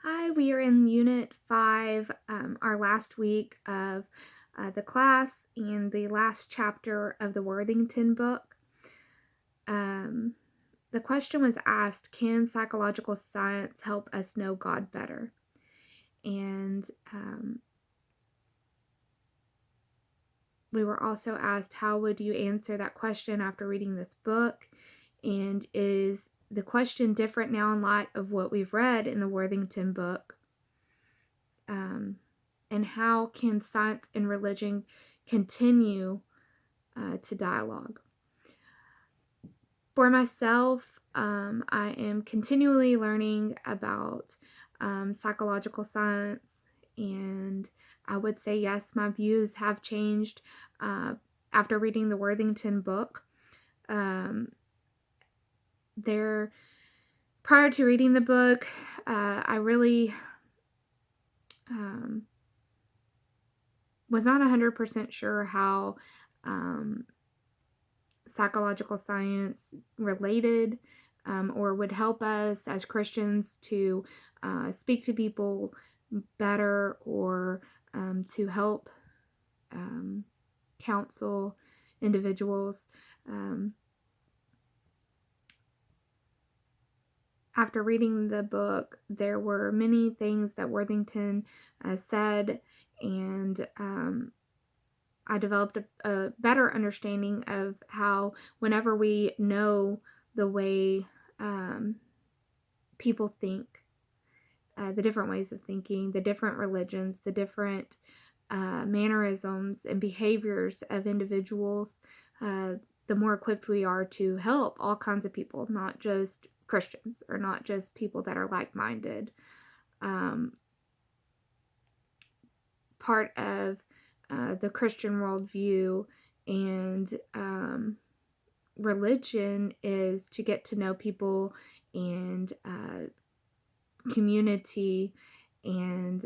Hi, we are in Unit 5, our last week of the class and the last chapter of the Worthington book. Um, the question was asked, can psychological science help us know God better? And we were also asked, how would you answer that question after reading this book? And is the question different now in light of what we've read in the Worthington book? And how can science and religion continue to dialogue? For myself, I am continually learning about psychological science, and I would say yes, my views have changed after reading the Worthington book. There, prior to reading the book, I really was not 100% sure how psychological science related or would help us as Christians to speak to people better or to help counsel individuals. After reading the book, there were many things that Worthington said, and I developed a better understanding of how whenever we know the way people think, the different ways of thinking, the different religions, the different mannerisms and behaviors of individuals, the more equipped we are to help all kinds of people, not just Christians or not just people that are like-minded. Part of the Christian worldview and religion is to get to know people and community and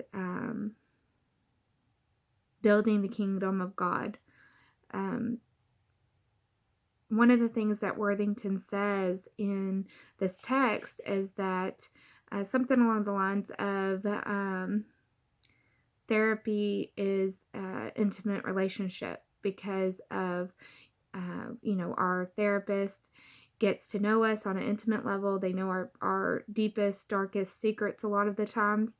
building the kingdom of God. One of the things that Worthington says in this text is that something along the lines of therapy is an intimate relationship because of our therapist gets to know us on an intimate level. They know our deepest, darkest secrets a lot of the times.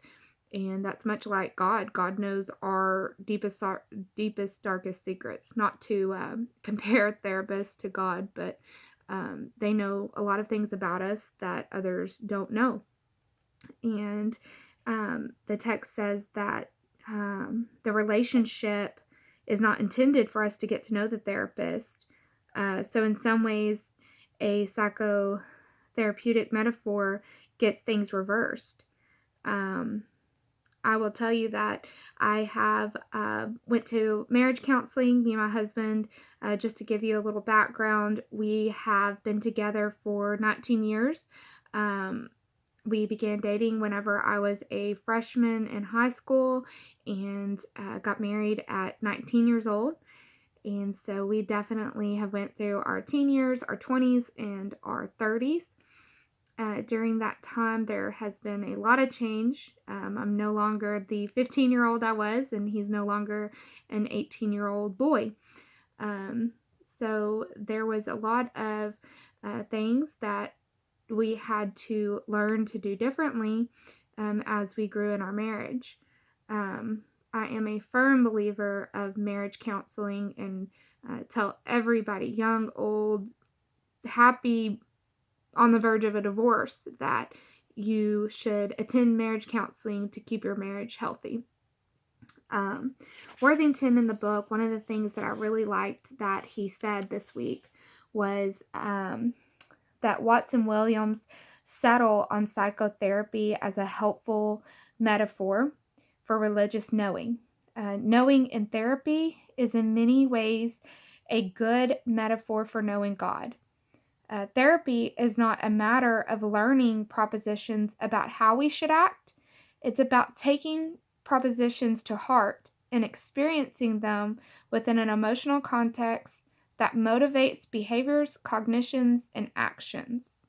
And that's much like God. God knows our deepest, darkest secrets. Not to compare therapists to God, but they know a lot of things about us that others don't know. And the text says that the relationship is not intended for us to get to know the therapist. So in some ways, a psychotherapeutic metaphor gets things reversed. I will tell you that I have went to marriage counseling, me and my husband. Just to give you a little background, we have been together for 19 years. We began dating whenever I was a freshman in high school and got married at 19 years old. And so we definitely have went through our teen years, our 20s, and our 30s. During that time, there has been a lot of change. I'm no longer the 15-year-old I was, and he's no longer an 18-year-old boy. So there was a lot of things that we had to learn to do differently as we grew in our marriage. I am a firm believer of marriage counseling and tell everybody, young, old, happy, on the verge of a divorce, that you should attend marriage counseling to keep your marriage healthy. Worthington in the book, one of the things that I really liked that he said this week was that Watson Williams settled on psychotherapy as a helpful metaphor for religious knowing. Knowing in therapy is in many ways a good metaphor for knowing God. Therapy is not a matter of learning propositions about how we should act. It's about taking propositions to heart and experiencing them within an emotional context that motivates behaviors, cognitions, and actions.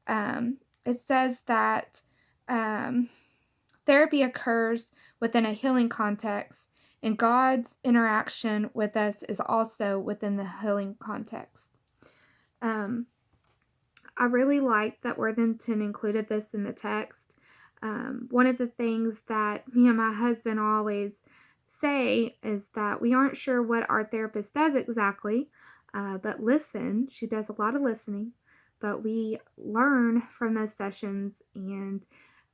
It says that Therapy occurs within a healing context, and God's interaction with us is also within the healing context. Um, I really like that Worthington included this in the text. One of the things that me and my husband always say is that we aren't sure what our therapist does exactly, but listen. She does a lot of listening, but we learn from those sessions, and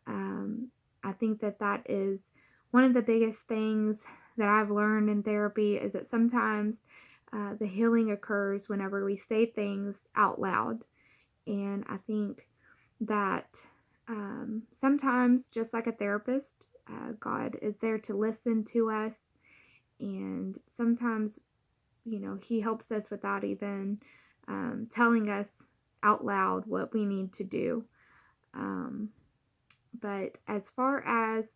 um, I think that that is one of the biggest things that I've learned in therapy is that sometimes the healing occurs whenever we say things out loud. And I think that sometimes, just like a therapist, God is there to listen to us. And sometimes, He helps us without even telling us out loud what we need to do. Um, but as far as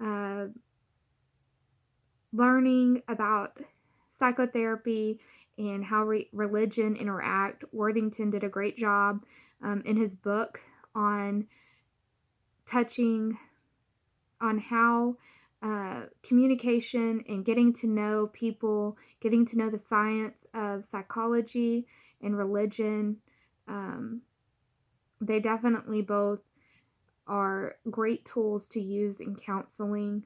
uh, learning about psychotherapy and how religion interact, Worthington did a great job in his book on touching on how communication and getting to know people, getting to know the science of psychology and religion, um, they definitely both are great tools to use in counseling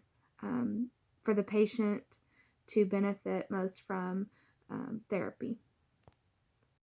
for the patient to benefit most from therapy.